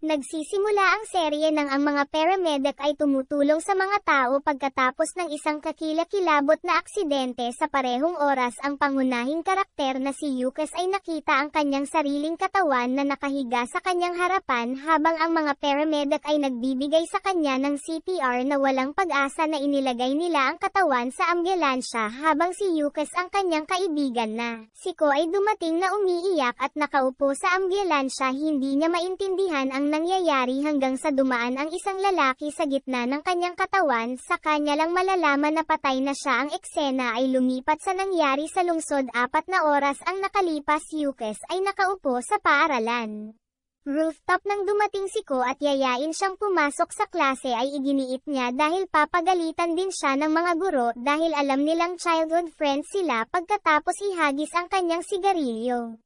Nagsisimula ang serye nang ang mga paramedic ay tumutulong sa mga tao pagkatapos ng isang kakilakilabot na aksidente sa parehong oras. Ang pangunahing karakter na si Yukes ay nakita ang kanyang sariling katawan na nakahiga sa kanyang harapan habang ang mga paramedic ay nagbibigay sa kanya ng CPR na walang pag-asa na inilagay nila ang katawan sa ambulansya habang si Yukes ang kanyang kaibigan na si Ko ay dumating na umiiyak at nakaupo sa ambulansya. Hindi niya maintindihan ang nangyayari hanggang sa dumaan ang isang lalaki sa gitna ng kanyang katawan. Sa kanya lang malalaman na patay na siya. Ang eksena ay lumipat sa nangyari sa lungsod. 4 na oras ang nakalipas. Yukes ay nakaupo sa paaralan rooftop nang dumating si Ko at yayain siyang pumasok sa klase ay iginiit niya dahil papagalitan din siya ng mga guro dahil alam nilang childhood friends sila. Pagkatapos ihagis ang kanyang sigarilyo.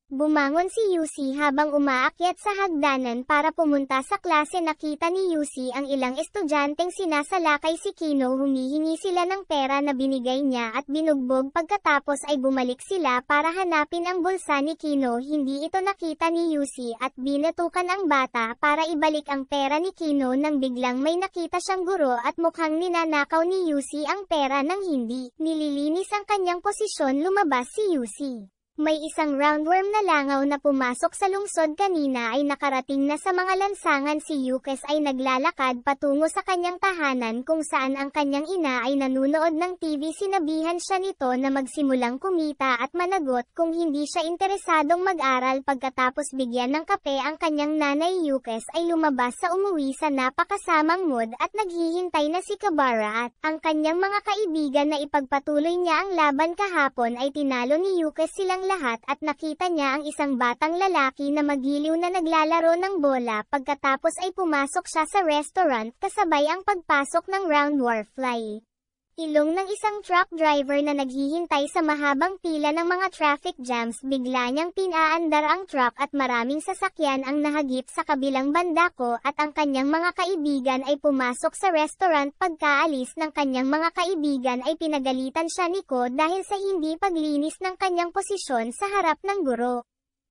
Bumangon si Yusi habang umaakyat sa hagdanan para pumunta sa klase. Nakita ni Yusi ang ilang estudyanteng sinasalakay si Kino. Humihingi sila ng pera na binigay niya at binugbog. Pagkatapos ay bumalik sila para hanapin ang bulsa ni Kino. Hindi ito nakita ni Yusi at binatukan ang bata para ibalik ang pera ni Kino nang biglang may nakita siyang guro at mukhang ninanakaw ni Yusi ang pera nang hindi nililinis ang kanyang posisyon. Lumabas si Yusi. May isang roundworm na langaw na pumasok sa lungsod kanina ay nakarating na sa mga lansangan. Si Yukes ay naglalakad patungo sa kanyang tahanan kung saan ang kanyang ina ay nanunood ng TV. Sinabihan siya nito na magsimulang kumita at managot kung hindi siya interesadong mag-aral. Pagkatapos bigyan ng kape ang kanyang nanay, Yukes ay lumabas sa umuwi sa napakasamang mood at naghihintay na si Kabara at ang kanyang mga kaibigan na ipagpatuloy niya ang laban. Kahapon ay tinalo ni Yukes silang lahat at nakita niya ang isang batang lalaki na magiliw na naglalaro ng bola. Pagkatapos ay pumasok siya sa restaurant kasabay ang pagpasok ng roundworm ilong ng isang truck driver na naghihintay sa mahabang pila ng mga traffic jams. Bigla niyang pinaandar ang truck at maraming sasakyan ang nahagip sa kabilang banda. Ko at ang kanyang mga kaibigan ay pumasok sa restaurant. Pagkaalis ng kanyang mga kaibigan ay pinagalitan siya ni Ko dahil sa hindi paglinis ng kanyang posisyon sa harap ng guro.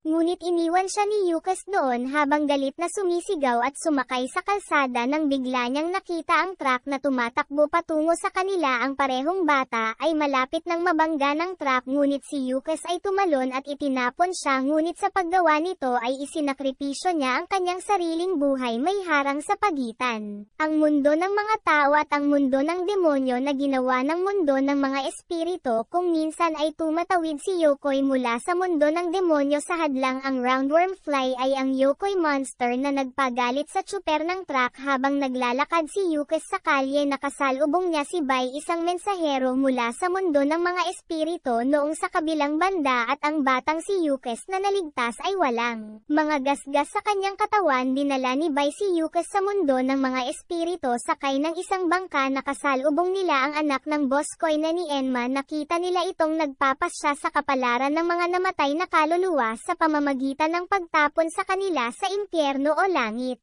Ngunit iniwan siya ni Yukes doon habang galit na sumisigaw at sumakay sa kalsada nang bigla niyang nakita ang truck na tumatakbo patungo sa kanila. Ang parehong bata ay malapit nang mabangga ng truck ngunit si Yukes ay tumalon at itinapon siya. Ngunit sa paggawa nito ay isinakripisyo niya ang kanyang sariling buhay. May harang sa pagitan ang mundo ng mga tao at ang mundo ng demonyo na ginawa ng mundo ng mga espiritu. Kung minsan ay tumatawid si Yokoi mula sa mundo ng demonyo sa lang ang roundworm fly ay ang Yokoi monster na nagpagalit sa tsuper ng truck. Habang naglalakad si Yukes sa kalye, nakasalubong niya si Bai, isang mensahero mula sa mundo ng mga espiritu noong sa kabilang banda, at ang batang si Yukes na naligtas ay walang mga gasgas sa kanyang katawan. Dinala ni Bai si Yukes sa mundo ng mga espiritu sakay ng isang bangka. Nakasalubong nila ang anak ng boss Koi na ni Enma. Nakita nila itong nagpapasya sa kapalaran ng mga namatay na kaluluwa sa pamamagitan ng pagtapon sa kanila sa impyerno o langit.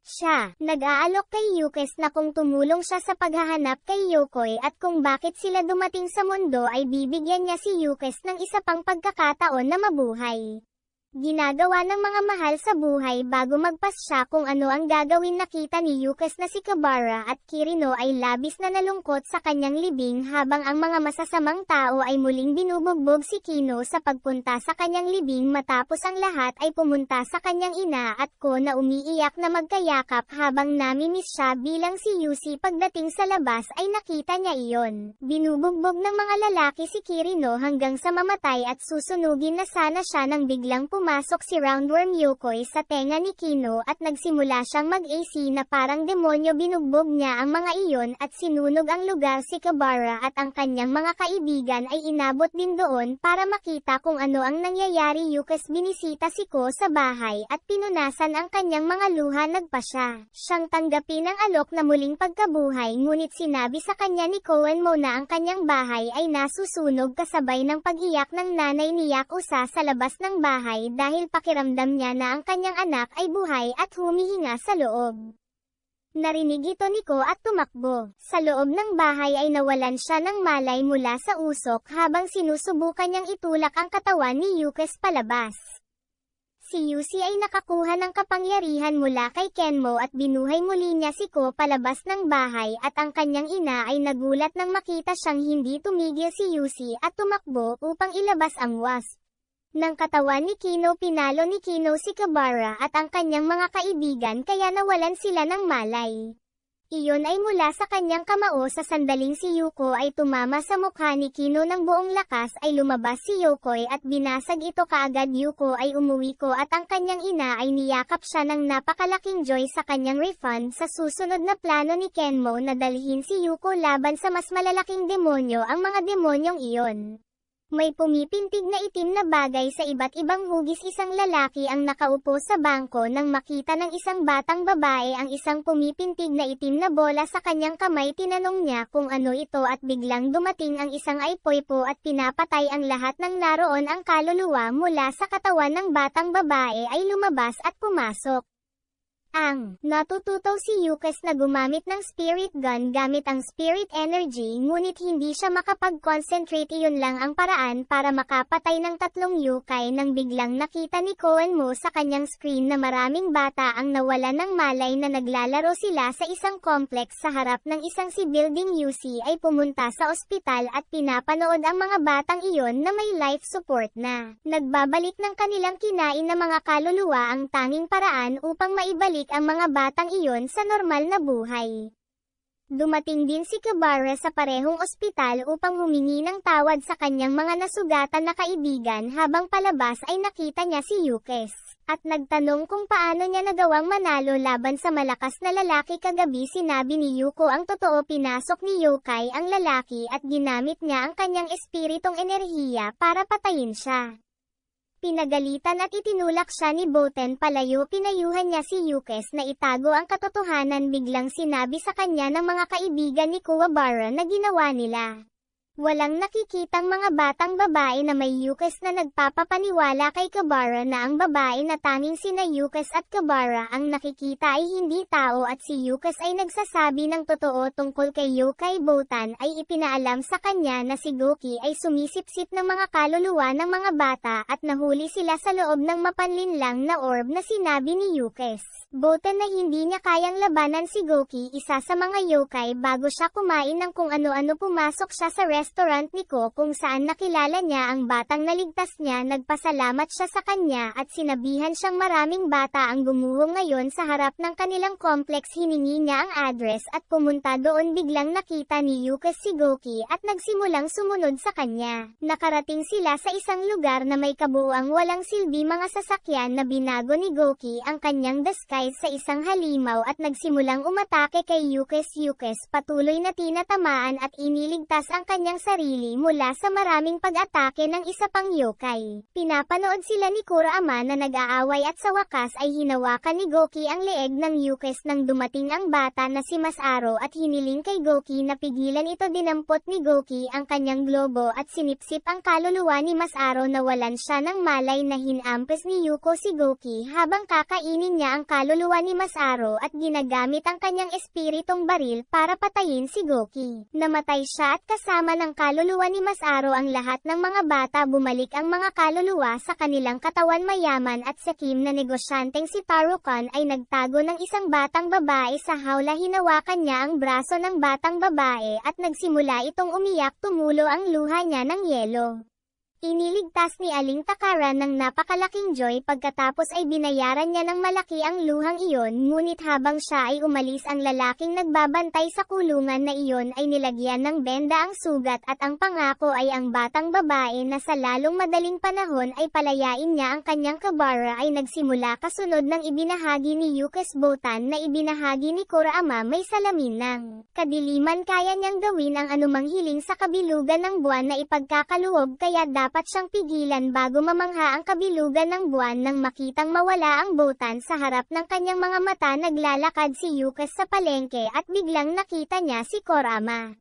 Siya, nag-aalok kay Yukes na kung tumulong siya sa paghahanap kay Yokoi at kung bakit sila dumating sa mundo ay bibigyan niya si Yukes ng isa pang pagkakataon na mabuhay. Ginagawa ng mga mahal sa buhay bago magpasya kung ano ang gagawin. Nakita ni Yukes na si Kabara at Kirino ay labis na nalungkot sa kanyang libing habang ang mga masasamang tao ay muling binubugbog si Kino sa pagpunta sa kanyang libing. Matapos ang lahat ay pumunta sa kanyang ina at Ko na umiiyak na magkayakap habang namimiss siya bilang si Yusi. Pagdating sa labas ay nakita niya iyon. Binubugbog ng mga lalaki si Kirino hanggang sa mamatay at susunugin na sana siya nang biglang pumasok si roundworm Yokoi sa tenga ni Kino at nagsimula siyang mag-AC na parang demonyo. Binugbog niya ang mga iyon at sinunog ang lugar. Si Kabara at ang kanyang mga kaibigan ay inabot din doon para makita kung ano ang nangyayari. Yukes binisita si Ko sa bahay at pinunasan ang kanyang mga luha. Nagpasya siyang tanggapin ang alok na muling pagkabuhay, ngunit sinabi sa kanya ni Koen Mo na ang kanyang bahay ay nasusunog kasabay ng pag-iyak ng nanay ni Yakusa sa labas ng bahay dahil pakiramdam niya na ang kanyang anak ay buhay at humihinga sa loob. Narinig ito ni Ko at tumakbo. Sa loob ng bahay ay nawalan siya ng malay mula sa usok habang sinusubukan niyang itulak ang katawan ni Yukes palabas. Si Yusi ay nakakuha ng kapangyarihan mula kay Kenmo at binuhay muli niya si Ko palabas ng bahay at ang kanyang ina ay nagulat nang makita siyang hindi tumigil si Yusi at tumakbo upang ilabas ang wasp. Ng katawan ni Kino pinalo ni Kino si Kabara at ang kanyang mga kaibigan kaya nawalan sila ng malay. Iyon ay mula sa kanyang kamao sa sandaling si Yuko ay tumama sa mukha ni Kino ng buong lakas ay lumabas si Yokoi at binasag ito kaagad. Yuko ay umuwi ko at ang kanyang ina ay niyakap siya ng napakalaking joy sa kanyang refund sa susunod na plano ni Kenmo na dalhin si Yuko laban sa mas malalaking demonyo ang mga demonyong iyon. May pumipintig na itim na bagay sa iba't ibang hugis. Isang lalaki ang nakaupo sa bangko nang makita ng isang batang babae ang isang pumipintig na itim na bola sa kanyang kamay. Tinanong niya kung ano ito at biglang dumating ang isang ipoipo at pinapatay ang lahat ng naroon. Ang kaluluwa mula sa katawan ng batang babae ay lumabas at pumasok. Natututo si Yukes na gumamit ng spirit gun gamit ang spirit energy ngunit hindi siya makapag-concentrate. Iyon lang ang paraan para makapatay ng 3 yokai nang biglang nakita ni Koenmo sa kanyang screen na maraming bata ang nawala ng malay na naglalaro sila sa isang complex sa harap ng isang si building. Yusi ay pumunta sa ospital at pinapanood ang mga batang iyon na may life support na. Nagbabalik ng kanilang kinain na mga kaluluwa ang tanging paraan upang maibalik ang mga batang iyon sa normal na buhay. Dumating din si Kabara sa parehong ospital upang humingi ng tawad sa kanyang mga nasugatan na kaibigan. Habang palabas ay nakita niya si Yukes, at nagtanong kung paano niya nagawang manalo laban sa malakas na lalaki kagabi. Sinabi ni Yuko ang totoo. Pinasok ni Yokai ang lalaki at ginamit niya ang kanyang espiritong enerhiya para patayin siya. Pinagalitan at itinulak siya ni Boten palayo. Pinayuhan niya si Yukes na itago ang katotohanan. Biglang sinabi sa kanya ng mga kaibigan ni Kuwabara na ginawa nila. Walang nakikitang mga batang babae na may Yukes na nagpapapaniwala kay Kabara na ang babae na tanging sina Yukes at Kabara ang nakikita ay hindi tao at si Yukes ay nagsasabi ng totoo tungkol kay Yokai. Botan ay ipinaalam sa kanya na si Goki ay sumisipsip ng mga kaluluwa ng mga bata at nahuli sila sa loob ng mapanlinlang na orb na sinabi ni Yukes. Botan na hindi niya kayang labanan si Goki, isa sa mga yokai. Bago siya kumain ng kung ano-ano pumasok siya sa restaurant ni Ko kung saan nakilala niya ang batang naligtas niya. Nagpasalamat siya sa kanya at sinabihan siyang maraming bata ang gumuho ngayon sa harap ng kanilang complex. Hiningi niya ang address at pumunta doon. Biglang nakita ni Yukes si Goki at nagsimulang sumunod sa kanya. Nakarating sila sa isang lugar na may kabuuang walang silbi mga sasakyan na binago ni Goki ang kanyang disguise sa isang halimaw at nagsimulang umatake kay Yukes. Yukes patuloy na tinatamaan at iniligtas ang kanyang sarili mula sa maraming pag-atake ng isa pang yokai. Pinapanood sila ni Kurama na nag-aaway at sa wakas ay hinawakan ni Goki ang leeg ng Yukes nang dumating ang bata na si Masaro at hiniling kay Goki na pigilan ito. Dinampot ni Goki ang kanyang globo at sinipsip ang kaluluwa ni Masaro. Nawalan siya ng malay na hinampes ni Yuko si Goki habang kakainin niya ang kaluluwa ni Masaro at ginagamit ang kanyang espiritong baril para patayin si Goki. Namatay siya at kasama ng kaluluwa ni Masaro ang lahat ng mga bata. Bumalik ang mga kaluluwa sa kanilang katawan. Mayaman at sakim na negosyanteng si Tarukan ay nagtago ng isang batang babae sa hawla. Hinawakan niya ang braso ng batang babae at nagsimula itong umiyak. Tumulo ang luha niya ng yelo. Iniligtas ni Aling Takara ng napakalaking joy. Pagkatapos ay binayaran niya ng malaki ang luhang iyon. Ngunit habang siya ay umalis, ang lalaking nagbabantay sa kulungan na iyon ay nilagyan ng benda ang sugat at ang pangako ay ang batang babae na sa lalong madaling panahon ay palayain niya ang kanyang Kabara ay nagsimula. Kasunod ng ibinahagi ni Yukes Botan na ibinahagi ni Kurama, may salamin ng kadiliman. Kaya niyang gawin ang anumang hiling sa kabilugan ng buwan na ipagkakaluob, kaya dapat siyang pigilan bago mamangha ang kabilugan ng buwan. Nang makitang mawala ang Botan sa harap ng kanyang mga mata, naglalakad si Yukes sa palengke at biglang nakita niya si Kurama.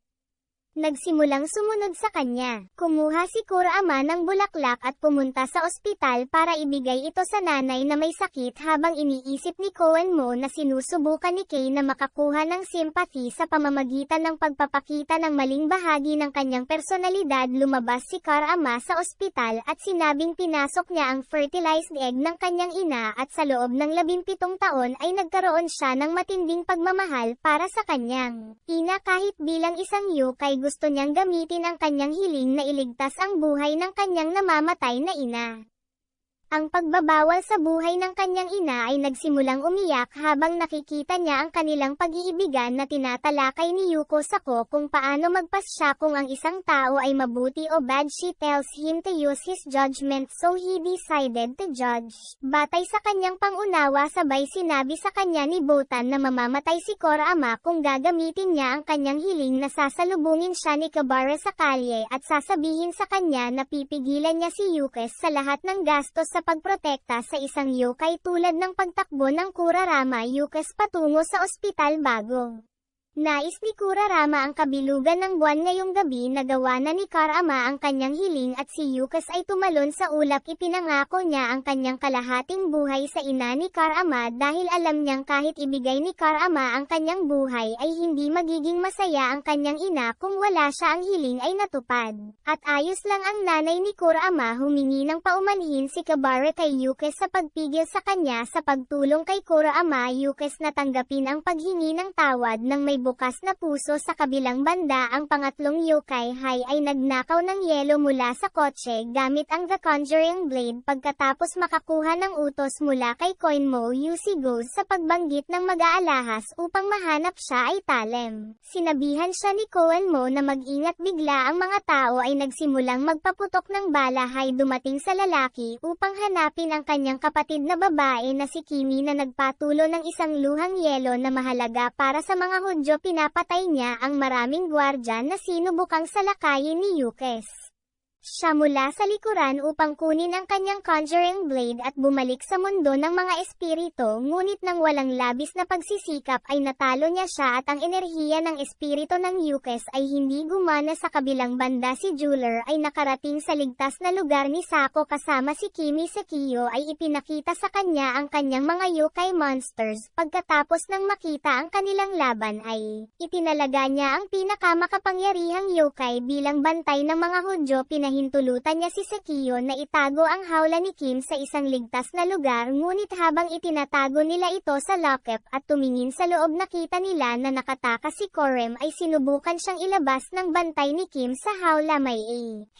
nagsimulang sumunod sa kanya. Kumuha si Kurama ng bulaklak at pumunta sa ospital para ibigay ito sa nanay na may sakit habang iniisip ni Koenmo na sinusubukan ni Kay na makakuha ng sympathy sa pamamagitan ng pagpapakita ng maling bahagi ng kanyang personalidad. Lumabas si Kurama sa ospital at sinabing pinasok niya ang fertilized egg ng kanyang ina at sa loob ng 17 taon ay nagkaroon siya ng matinding pagmamahal para sa kanyang ina kahit bilang isang yokai gusto niyang gamitin ang kanyang hiling na iligtas ang buhay ng kanyang namamatay na ina. Ang pagbabawal sa buhay ng kanyang ina ay nagsimulang umiyak habang nakikita niya ang kanilang pag-iibigan na tinatalakay ni Yuko Sako kung paano magpasya kung ang isang tao ay mabuti o bad. She tells him to use his judgment so he decided to judge. Batay sa kanyang pangunawa sabay sinabi sa kanya ni Botan na mamamatay si Kurama kung gagamitin niya ang kanyang hiling na sasalubungin siya ni Kabara sa kalye at sasabihin sa kanya na pipigilan niya si Yukes sa lahat ng gastos sa pagprotekta sa isang yokai tulad ng pagtakbo ng Kurarama Yukes patungo sa ospital bago. Nais ni Kurarama ang kabilugan ng buwan ngayong gabi. Nagawa na ni Kurama ang kanyang hiling at si Yukes ay tumalon sa ulap. Ipinangako niya ang kanyang kalahating buhay sa ina ni Kurama dahil alam niyang kahit ibigay ni Kurama ang kanyang buhay ay hindi magiging masaya ang kanyang ina kung wala siya ang hiling ay natupad. At ayos lang ang nanay ni Kurama. Humingi ng paumanhin si Kabara kay Yukes sa pagpigil sa kanya sa pagtulong kay Kurama. Yukes na tanggapin ang paghingi ng tawad ng may bukas na puso. Sa kabilang banda, ang pangatlong yokai Hai ay nagnakaw ng yelo mula sa kotse gamit ang The Conjuring Blade. Pagkatapos makakuha ng utos mula kay Koenmo, Yusi goes sa pagbanggit ng mag-aalahas upang mahanap siya ay Talem. Sinabihan siya ni Koenmo na mag-ingat. Bigla ang mga tao ay nagsimulang magpaputok ng bala. Hai dumating sa lalaki upang hanapin ang kanyang kapatid na babae na si Kimi na nagpatulo ng isang luhang yelo na mahalaga para sa mga Hudyo. Pinapatay niya ang maraming gwardya na sinubukang salakayin ni Yukes. Siya mula sa likuran upang kunin ang kanyang Conjuring Blade at bumalik sa mundo ng mga espiritu, ngunit nang walang labis na pagsisikap ay natalo niya siya at ang enerhiya ng espiritu ng Yukes ay hindi gumana. Sa kabilang banda, si Jeweler ay nakarating sa ligtas na lugar ni Sako kasama si Kimi. Sekiyo ay ipinakita sa kanya ang kanyang mga yokai monsters. Pagkatapos ng makita ang kanilang laban ay itinalaga niya ang pinakamakapangyarihang yokai bilang bantay ng mga Hudyo. Pinahintulutan niya si Sekiyo na itago ang hawla ni Kim sa isang ligtas na lugar, ngunit habang itinatago nila ito sa lockep at tumingin sa loob, nakita nila na nakatakas si Korem ay sinubukan siyang ilabas ng bantay ni Kim sa hawla. May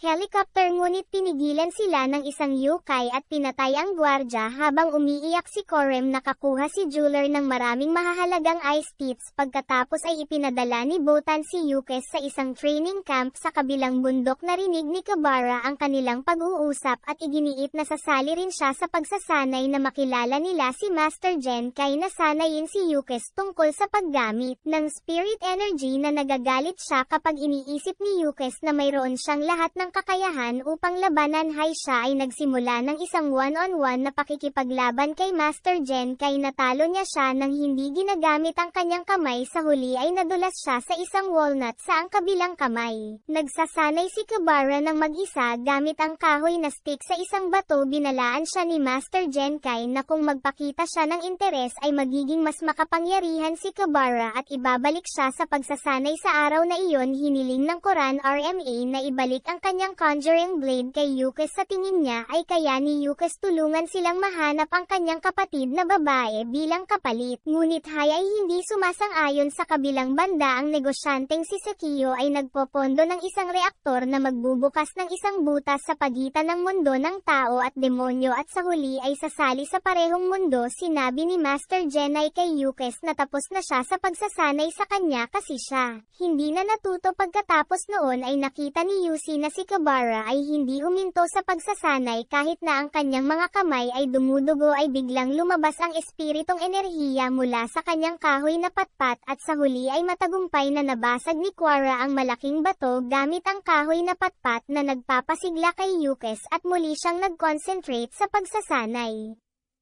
helicopter ngunit pinigilan sila ng isang yokai at pinatay ang gwardya. Habang umiiyak si Korem, nakakuha si Jeweler ng maraming mahahalagang ice tips. Pagkatapos ay ipinadala ni Botan si Yukes sa isang training camp sa kabilang bundok. Narinig ni Kabara ang kanilang pag-uusap at iginiit na sasali rin siya sa pagsasanay na makilala nila si Master Genkai na sanayin si Yukes tungkol sa paggamit ng spirit energy na nagagalit siya kapag iniisip ni Yukes na mayroon siyang lahat ng kakayahan upang labanan. Hai siya ay nagsimula ng isang one-on-one na pakikipaglaban kay Master Genkai. Natalo niya siya nang hindi ginagamit ang kanyang kamay. Sa huli ay nadulas siya sa isang walnut sa ang kabilang kamay. Nagsasanay si Kabara ng mag-isa gamit ang kahoy na stick sa isang bato. Binalaan siya ni Master Genkai na kung magpakita siya ng interes ay magiging mas makapangyarihan si Kabara at ibabalik siya sa pagsasanay. Sa araw na iyon, hiniling ng Koran RMA na ibalik ang kanyang Conjuring Blade kay Yukes. Sa tingin niya ay kaya ni Yukes tulungan silang mahanap ang kanyang kapatid na babae bilang kapalit. Ngunit Hai ay hindi sumasang-ayon. Sa kabilang banda, ang negosyanteng si Sekiyo ay nagpopondo ng isang reaktor na magbubukas ng isang butas sa pagitan ng mundo ng tao at demonyo at sa huli ay sasali sa parehong mundo. Sinabi ni Master Genai kay Yukes na tapos na siya sa pagsasanay sa kanya kasi siya hindi na natuto. Pagkatapos noon ay nakita ni Yusi na si Kabara ay hindi huminto sa pagsasanay kahit na ang kanyang mga kamay ay dumudugo. Ay biglang lumabas ang espiritong enerhiya mula sa kanyang kahoy na patpat at sa huli ay matagumpay na nabasag ni Quara ang malaking bato gamit ang kahoy na patpat na nagpapasigla kay Yukes at muli siyang nag-concentrate sa pagsasanay.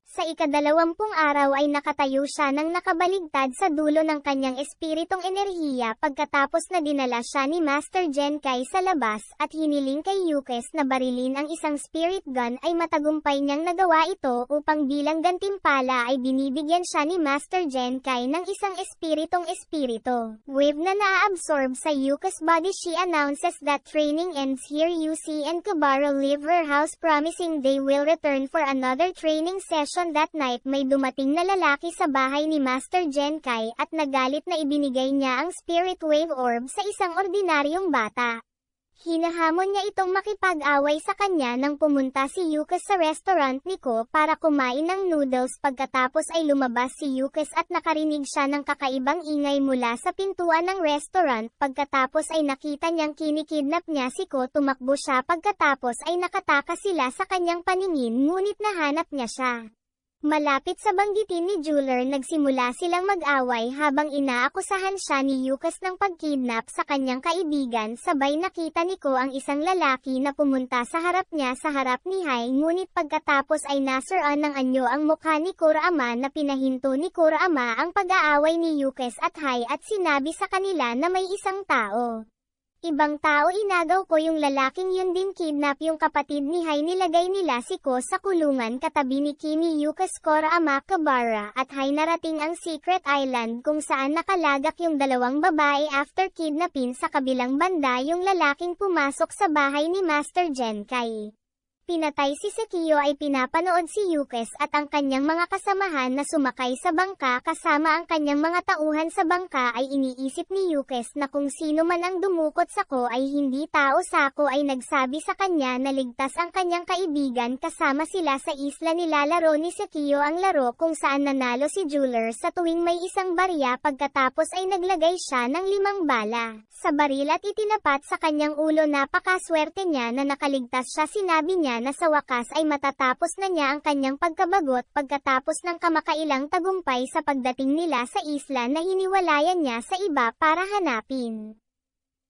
Sa ika-20 araw ay nakatayo siya nang nakabaligtad sa dulo ng kanyang espiritong enerhiya pagkatapos na dinala siya ni Master Genkai sa labas at hiniling kay Yukes na barilin ang isang spirit gun ay matagumpay niyang nagawa ito upang bilang gantimpala ay binibigyan siya ni Master Genkai ng isang espiritong espirito. Wave na naa-absorb sa Yukes body. She announces that training ends here. Yuki and Kabara leave her house promising they will return for another training session. That night may dumating na lalaki sa bahay ni Master Genkai at nagalit na ibinigay niya ang Spirit Wave Orb sa isang ordinaryong bata. Hinahamon niya itong makipag-away sa kanya nang pumunta si Yukes sa restaurant ni Ko para kumain ng noodles. Pagkatapos ay lumabas si Yukes at nakarinig siya ng kakaibang ingay mula sa pintuan ng restaurant. Pagkatapos ay nakita niyang kinikidnap niya si Ko. Tumakbo siya pagkatapos ay nakatakas sila sa kanyang paningin ngunit nahanap niya siya. Malapit sa banggitin ni Jeweler nagsimula silang mag-away habang inaakusahan siya ni Yukes ng pagkidnap sa kanyang kaibigan. Sabay nakita ni Ko ang isang lalaki na pumunta sa harap niya sa harap ni Hai ngunit pagkatapos ay nasuran ng anyo ang mukha ni Kurama na pinahinto ni Kurama ang pag-aaway ni Yukes at Hai at sinabi sa kanila na may isang tao. Ibang tao inagaw ko yung lalaking yun din kidnap yung kapatid ni Hai. Nilagay nila si Ko sa kulungan katabi ni Kimi Yukes Kurama Kabara at Hai. Narating ang Secret Island kung saan nakalagak yung dalawang babae after kidnapin. Sa kabilang banda yung lalaking pumasok sa bahay ni Master Genkai. Pinatay si Sekiyo ay pinapanood si Yukes at ang kanyang mga kasamahan na sumakay sa bangka kasama ang kanyang mga tauhan sa bangka ay iniisip ni Yukes na kung sino man ang dumukot sa Ko ay hindi tao. Sako ay nagsabi sa kanya na ligtas ang kanyang kaibigan kasama sila sa isla. Nilalaro ni Sekiyo ang laro kung saan nanalo si Jeweler sa tuwing may isang barya pagkatapos ay naglagay siya ng 5 bala sa baril at itinapat sa kanyang ulo. Napakaswerte niya na nakaligtas siya. Sinabi niya na sa wakas ay matatapos na niya ang kanyang pagkabagot pagkatapos ng kamakailang tagumpay sa pagdating nila sa isla na hiniwalayan niya sa iba para hanapin.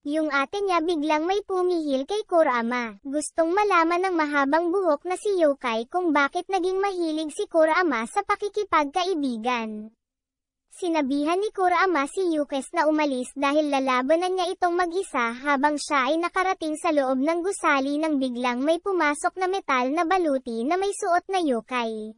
Yung ate niya biglang may pumihil kay Kurama. Gustong malaman ng mahabang buhok na si Yokai kung bakit naging mahilig si Kurama sa pakikipagkaibigan. Sinabihan ni Kurama si Yukes na umalis dahil lalabanan niya itong mag-isa. Habang siya ay nakarating sa loob ng gusali nang biglang may pumasok na metal na baluti na may suot na yokai.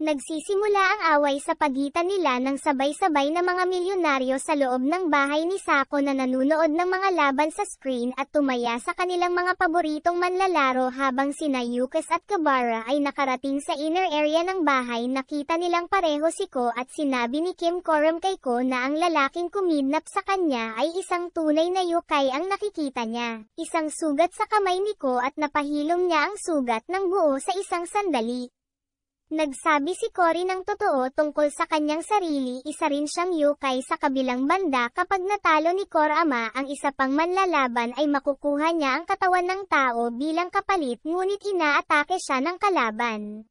Nagsisimula ang away sa pagitan nila ng sabay-sabay na mga milyonaryo sa loob ng bahay ni Sako na nanunood ng mga laban sa screen at tumaya sa kanilang mga paboritong manlalaro. Habang sina Yukes at Kabara ay nakarating sa inner area ng bahay, nakita nilang pareho si Ko at sinabi ni Kim Koram kay Ko na ang lalaking kumidnap sa kanya ay isang tunay na yokai ang nakikita niya. Isang sugat sa kamay ni Ko at napahilom niya ang sugat ng buo sa isang sandali. Nagsabi si Cory ng totoo tungkol sa kanyang sarili. Isa rin siyang yokai. Sa kabilang banda, kapag natalo ni Kurama ang isa pang manlalaban ay makukuha niya ang katawan ng tao bilang kapalit ngunit inaatake siya ng kalaban.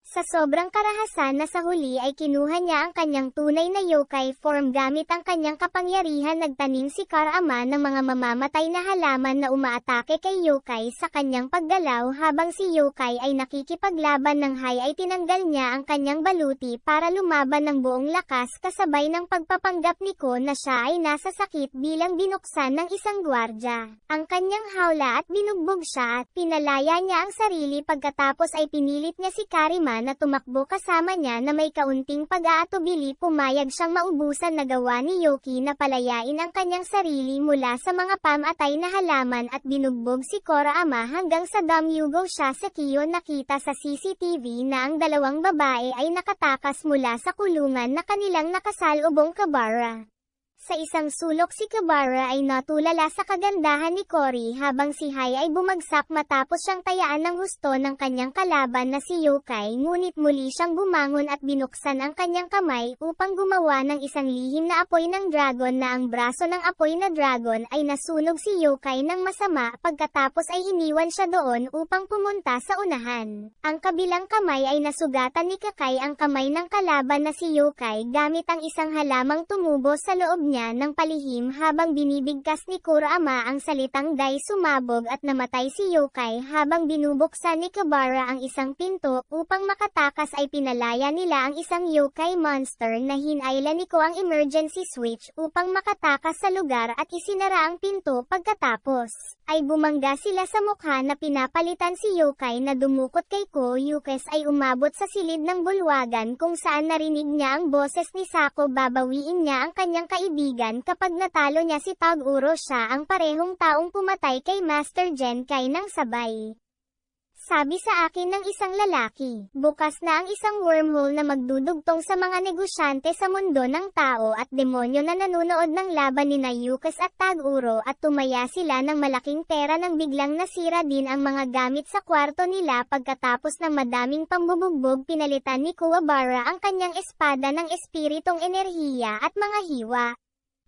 Sa sobrang karahasan na sa huli ay kinuha niya ang kanyang tunay na yokai form gamit ang kanyang kapangyarihan. Nagtanim si Kurama ng mga mamamatay na halaman na umaatake kay yokai sa kanyang paggalaw. Habang si yokai ay nakikipaglaban ng Hai ay tinanggal niya ang kanyang baluti para lumaban ng buong lakas kasabay ng pagpapanggap ni Ko na siya ay nasa sakit bilang binuksan ng isang gwardya ang kanyang hawla at binugbog siya at pinalaya niya ang sarili. Pagkatapos ay pinilit niya si Karima na tumakbo kasama niya na may kaunting pag-aatubili. Pumayag siyang maubusan na gawa ni Yoki na palayain ang kanyang sarili mula sa mga pamatay na halaman at binugbog si Kurama hanggang sa damyugo siya. Sa Kiyo nakita sa CCTV na ang dalawang babae ay nakatakas mula sa kulungan na kanilang nakasalubong. Kabara. Sa isang sulok si Kabara ay natulala sa kagandahan ni Cory habang si Hai ay bumagsak matapos siyang tayaan ng husto ng kanyang kalaban na si Yokai. Ngunit muli siyang bumangon at binuksan ang kanyang kamay upang gumawa ng isang lihim na apoy ng dragon na ang braso ng apoy na dragon ay nasunog si Yokai ng masama. Pagkatapos ay iniwan siya doon upang pumunta sa unahan. Ang kabilang kamay ay nasugatan ni Kakai ang kamay ng kalaban na si Yokai gamit ang isang halamang tumubo sa loob niya ng palihim habang binibigkas ni Kurama ang salitang Dai sumabog at namatay si Yokai habang binubuksan ni Kabara ang isang pinto upang makatakas ay pinalaya nila ang isang Yokai monster na hinailan ni Ko ang emergency switch upang makatakas sa lugar at isinara ang pinto pagkatapos ay bumangga sila sa mukha na pinapalitan si Yokai na dumukot kay Ko. Yukes ay umabot sa silid ng bulwagan kung saan narinig niya ang boses ni Sako. Babawiin niya ang kanyang kaibigan kapag natalo niya si Toguro. Siya ang parehong taong pumatay kay Master Genkai ng sabay. Sabi sa akin ng isang lalaki, bukas na ang isang wormhole na magdudugtong sa mga negosyante sa mundo ng tao at demonyo na nanonood ng laban ni Yukes at Toguro at tumaya sila ng malaking pera nang biglang nasira din ang mga gamit sa kwarto nila pagkatapos ng madaming pambubugbog. Pinalitan ni Kuwabara ang kanyang espada ng espiritong enerhiya at mga hiwa.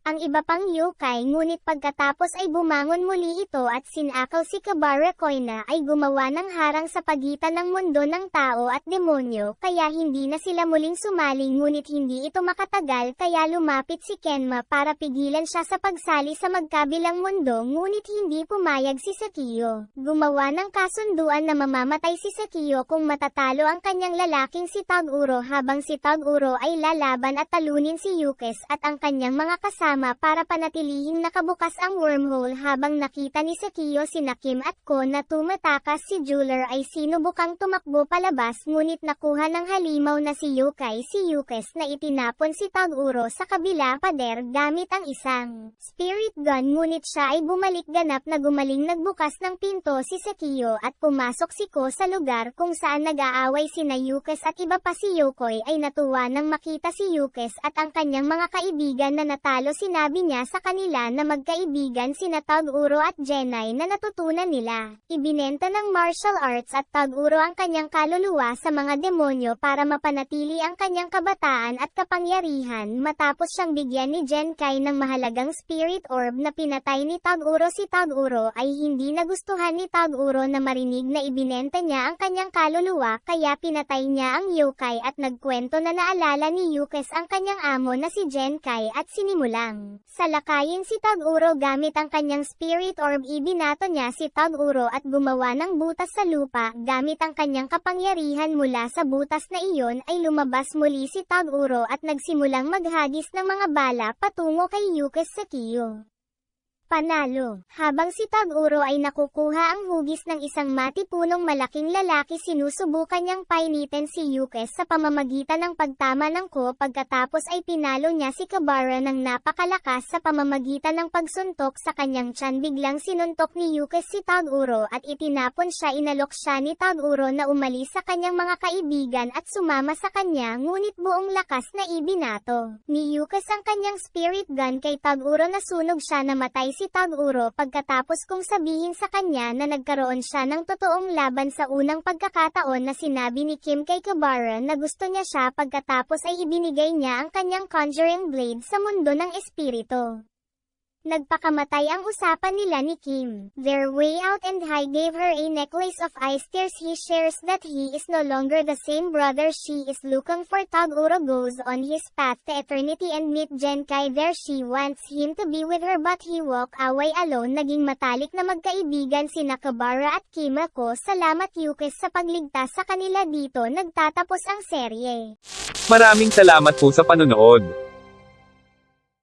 Ang iba pang yokai ngunit pagkatapos ay bumangon muli ito at sinakaw si Kabara Koina ay gumawa ng harang sa pagitan ng mundo ng tao at demonyo kaya hindi na sila muling sumali ngunit hindi ito makatagal kaya lumapit si Kenma para pigilan siya sa pagsali sa magkabilang mundo ngunit hindi pumayag si Sakiyo. Gumawa ng kasunduan na mamamatay si Sakiyo kung matatalo ang kanyang lalaking si Toguro habang si Toguro ay lalaban at talunin si Yukes at ang kanyang mga kasama para panatilihing nakabukas ang wormhole. Habang nakita ni Sakiyo sina Kim at Ko na tumatakas si Jeweler ay sinubukang tumakbo palabas ngunit nakuha ng halimaw na si Yokai si Yukes na itinapon si Toguro sa kabila pader gamit ang isang spirit gun ngunit siya ay bumalik ganap na gumaling nagbukas ng pinto si Sakiyo at pumasok si Ko sa lugar kung saan nag-aaway sina Yukes at iba pa. Si Yokoi ay natuwa nang makita si Yukes at ang kanyang mga kaibigan na natalo. Sinabi niya sa kanila na magkaibigan sina Toguro at Genai na natutunan nila. Ibinenta ng martial arts at Toguro ang kanyang kaluluwa sa mga demonyo para mapanatili ang kanyang kabataan at kapangyarihan matapos siyang bigyan ni Genkai ng mahalagang spirit orb na pinatay ni Toguro. Si Toguro ay hindi nagustuhan ni Toguro na marinig na ibinenta niya ang kanyang kaluluwa kaya pinatay niya ang yokai at nagkwento na naalala ni Yukes ang kanyang amo na si Genkai at sinimulang salakayin si Toguro gamit ang kanyang spirit orb. Ibinato niya si Toguro at gumawa ng butas sa lupa gamit ang kanyang kapangyarihan. Mula sa butas na iyon ay lumabas muli si Toguro at nagsimulang maghagis ng mga bala patungo kay Yukes Sakiyo. Panalo. Habang si Toguro ay nakukuha ang hugis ng isang matipunong malaking lalaki, sinusubukan niyang painitin si Yukes sa pamamagitan ng pagtama ng Ko. Pagkatapos ay pinalo niya si Kabara ng napakalakas sa pamamagitan ng pagsuntok sa kanyang tiyan. Biglang sinuntok ni Yukes si Toguro at itinapon siya. Inalok siya ni Toguro na umalis sa kanyang mga kaibigan at sumama sa kanya ngunit buong lakas na ibinato ni Yukes ang kanyang spirit gun kay Toguro. Nasunog siya, namatay si Toguro pagkatapos kung sabihin sa kanya na nagkaroon siya ng totoong laban sa unang pagkakataon na sinabi ni Kim kay Kabara na gusto niya siya. Pagkatapos ay ibinigay niya ang kanyang conjuring blade sa mundo ng espiritu. Nagpakamatay ang usapan nila ni Kim. Their way out and Hai gave her a necklace of ice tears. He shares that he is no longer the same brother she is looking for. Toguro goes on his path to eternity and meet Genkai there. She wants him to be with her but he walk away alone. Naging matalik na magkaibigan sina Kabara at Kimako. Salamat Yukes sa pagligtas sa kanila. Dito nagtatapos ang serye. Maraming salamat po sa panonood.